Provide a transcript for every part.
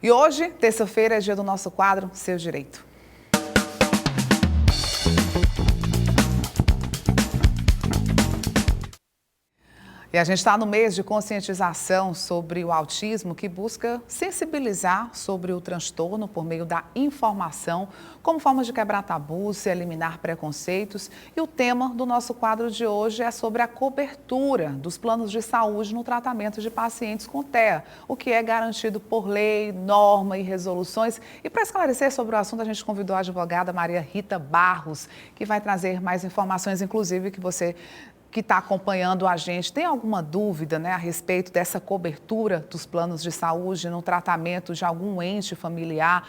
E hoje, terça-feira, é dia do nosso quadro Seu Direito. E a gente está no mês de conscientização sobre o autismo, que busca sensibilizar sobre o transtorno por meio da informação, como forma de quebrar tabus e eliminar preconceitos. E o tema do nosso quadro de hoje é sobre a cobertura dos planos de saúde no tratamento de pacientes com TEA, o que é garantido por lei, norma e resoluções. E para esclarecer sobre o assunto, a gente convidou a advogada Maria Rita Barros, que vai trazer mais informações, inclusive que você que está acompanhando a gente, tem alguma dúvida, a respeito dessa cobertura dos planos de saúde no tratamento de algum ente familiar,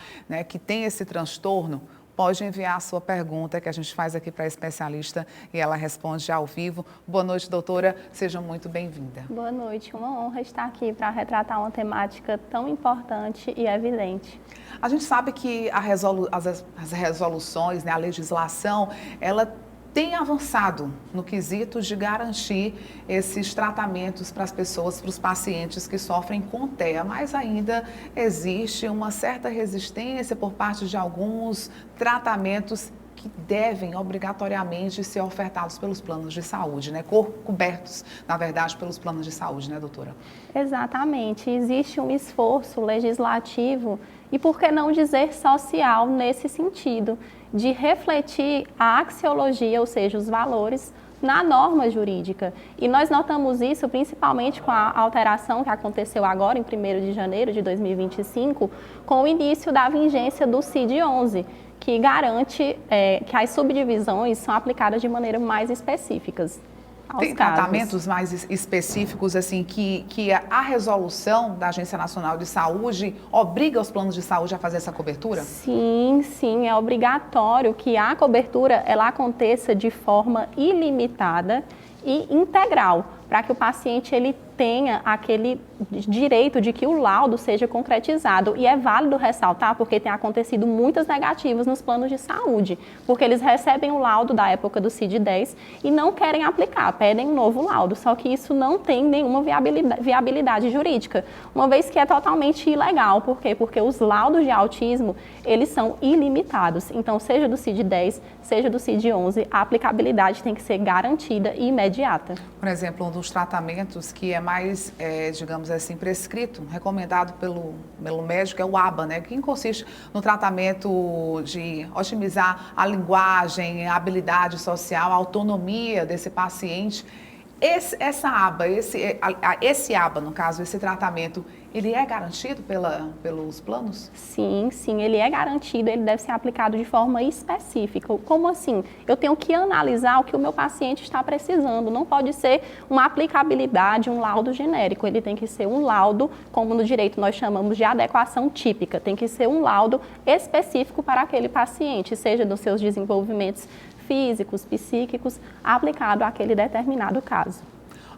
que tem esse transtorno? Pode enviar a sua pergunta que a gente faz aqui para a especialista e ela responde ao vivo. Boa noite, doutora. Seja muito bem-vinda. Boa noite. Uma honra estar aqui para retratar uma temática tão importante e evidente. A gente sabe que as resoluções, a legislação, ela tem avançado no quesito de garantir esses tratamentos para as pessoas, para os pacientes que sofrem com TEA, mas ainda existe uma certa resistência por parte de alguns tratamentos que devem obrigatoriamente ser ofertados pelos planos de saúde, cobertos, na verdade, pelos planos de saúde, doutora? Exatamente. Existe um esforço legislativo e, por que não dizer, social nesse sentido, de refletir a axiologia, ou seja, os valores, na norma jurídica. E nós notamos isso principalmente com a alteração que aconteceu agora, em 1º de janeiro de 2025, com o início da vigência do CID-11, que garante que as subdivisões são aplicadas de maneira mais específicas. Tem tratamentos mais específicos, assim, que a resolução da Agência Nacional de Saúde obriga os planos de saúde a fazer essa cobertura? Sim, é obrigatório que a cobertura ela aconteça de forma ilimitada e integral, para que o paciente ele tenha aquele direito de que o laudo seja concretizado. E é válido ressaltar, porque tem acontecido muitas negativas nos planos de saúde, porque eles recebem o laudo da época do CID-10 e não querem aplicar, pedem um novo laudo, só que isso não tem nenhuma viabilidade jurídica, uma vez que é totalmente ilegal. Por quê? Porque os laudos de autismo, eles são ilimitados, então seja do CID-10, seja do CID-11, a aplicabilidade tem que ser garantida e imediata. Por exemplo, um dos tratamentos que é mais, digamos assim, prescrito, recomendado pelo médico é o ABA, que consiste no tratamento de otimizar a linguagem, a habilidade social, a autonomia desse paciente. Essa aba, esse ABA, no caso, esse tratamento, ele é garantido pelos planos? Sim, ele é garantido, ele deve ser aplicado de forma específica. Como assim? Eu tenho que analisar o que o meu paciente está precisando, não pode ser uma aplicabilidade, um laudo genérico, ele tem que ser um laudo, como no direito nós chamamos de adequação típica, tem que ser um laudo específico para aquele paciente, seja dos seus desenvolvimentos físicos, psíquicos, aplicado àquele determinado caso.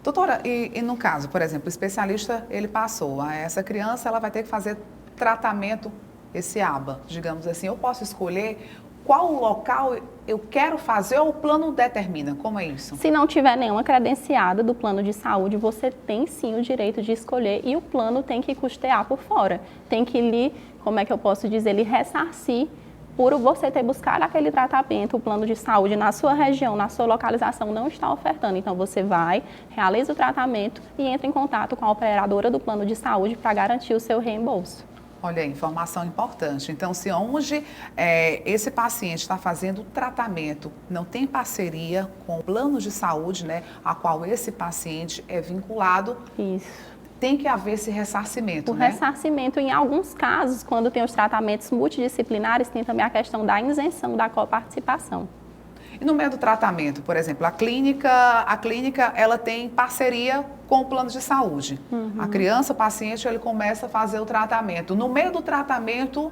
Doutora, e no caso, por exemplo, o especialista, ele passou, essa criança ela vai ter que fazer tratamento, esse ABA, digamos assim, eu posso escolher qual local eu quero fazer ou o plano determina? Como é isso? Se não tiver nenhuma credenciada do plano de saúde, você tem sim o direito de escolher e o plano tem que custear por fora, tem que lhe, como é que eu posso dizer, lhe ressarcir por você ter buscado aquele tratamento, o plano de saúde na sua região, na sua localização, não está ofertando. Então, você vai, realiza o tratamento e entra em contato com a operadora do plano de saúde para garantir o seu reembolso. Olha aí, informação importante. Então, se onde esse paciente está fazendo o tratamento, não tem parceria com o plano de saúde, a qual esse paciente é vinculado, isso, tem que haver esse ressarcimento, O ressarcimento, em alguns casos, quando tem os tratamentos multidisciplinares, tem também a questão da isenção da coparticipação. E no meio do tratamento, por exemplo, a clínica ela tem parceria com o plano de saúde. A criança, o paciente, ele começa a fazer o tratamento. No meio do tratamento,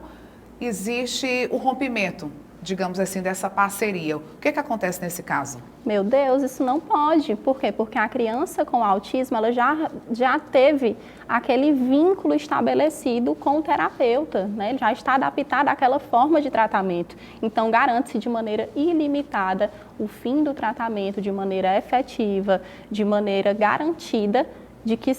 existe o rompimento, digamos assim, dessa parceria. O que acontece nesse caso? Meu Deus, isso não pode. Por quê? Porque a criança com autismo, ela já teve aquele vínculo estabelecido com o terapeuta, Ele já está adaptado àquela forma de tratamento. Então, garante-se de maneira ilimitada o fim do tratamento, de maneira efetiva, de maneira garantida, de que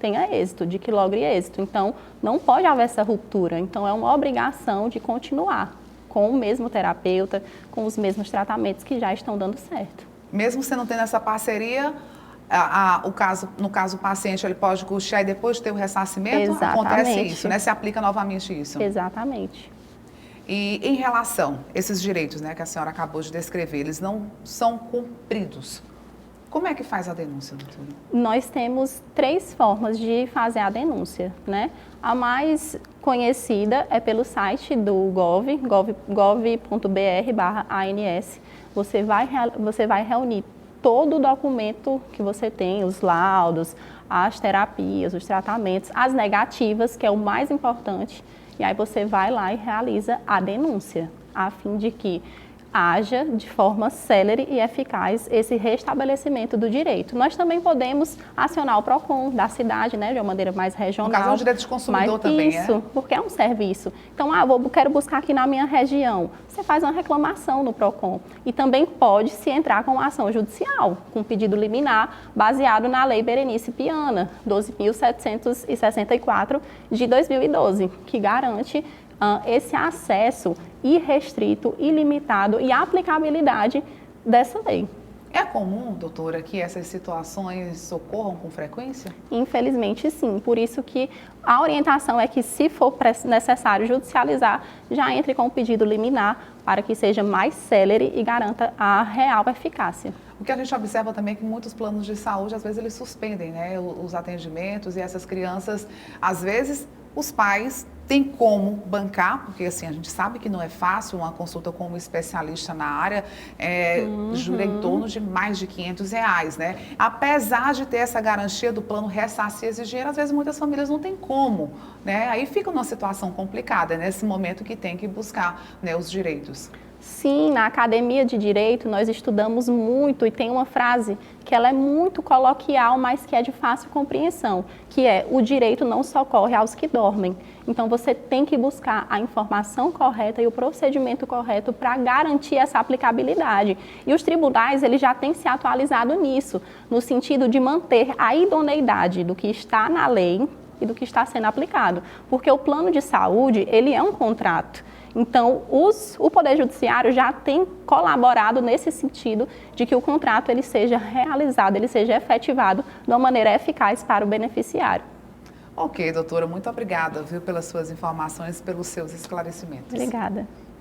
tenha êxito, de que logre êxito. Então, não pode haver essa ruptura. Então, é uma obrigação de continuar com o mesmo terapeuta, com os mesmos tratamentos que já estão dando certo. Mesmo você não tendo essa parceria, no caso o paciente ele pode custear e depois de ter o ressarcimento? Exatamente. Acontece isso, né? Se aplica novamente isso. Exatamente. E em relação a esses direitos, né, que a senhora acabou de descrever, eles não são cumpridos. Como é que faz a denúncia, doutora? Nós temos 3 formas de fazer a denúncia, né? A mais conhecida é pelo site do gov.br/ANS. Você vai reunir todo o documento que você tem, os laudos, as terapias, os tratamentos, as negativas, que é o mais importante. E aí você vai lá e realiza a denúncia, a fim de que haja de forma célere e eficaz esse restabelecimento do direito. Nós também podemos acionar o PROCON da cidade, né, de uma maneira mais regional. No caso, é um direito de consumidor também, isso, porque é um serviço. Então, quero buscar aqui na minha região. Você faz uma reclamação no PROCON. E também pode-se entrar com uma ação judicial, com pedido liminar, baseado na Lei Berenice Piana, 12.764, de 2012, que garante esse acesso irrestrito, ilimitado e a aplicabilidade dessa lei. É comum, doutora, que essas situações ocorram com frequência? Infelizmente, sim. Por isso que a orientação é que, se for necessário judicializar, já entre com o pedido liminar para que seja mais célere e garanta a real eficácia. O que a gente observa também é que muitos planos de saúde, às vezes, eles suspendem, né, os atendimentos, e essas crianças, às vezes, os pais têm como bancar, porque assim, a gente sabe que não é fácil, uma consulta com um especialista na área gira em torno de mais de R$500, né? Apesar de ter essa garantia do plano ressarcir esse dinheiro, às vezes muitas famílias não têm como, né? Aí fica numa situação complicada, nesse momento que tem que buscar, né, os direitos. Sim, na Academia de Direito nós estudamos muito e tem uma frase que ela é muito coloquial, mas que é de fácil compreensão, que é: o direito não socorre aos que dormem. Então você tem que buscar a informação correta e o procedimento correto para garantir essa aplicabilidade. E os tribunais, eles já têm se atualizado nisso, no sentido de manter a idoneidade do que está na lei e do que está sendo aplicado. Porque o plano de saúde, ele é um contrato. Então, o Poder Judiciário já tem colaborado nesse sentido de que o contrato ele seja realizado, ele seja efetivado de uma maneira eficaz para o beneficiário. Ok, doutora, muito obrigada, viu, pelas suas informações, pelos seus esclarecimentos. Obrigada.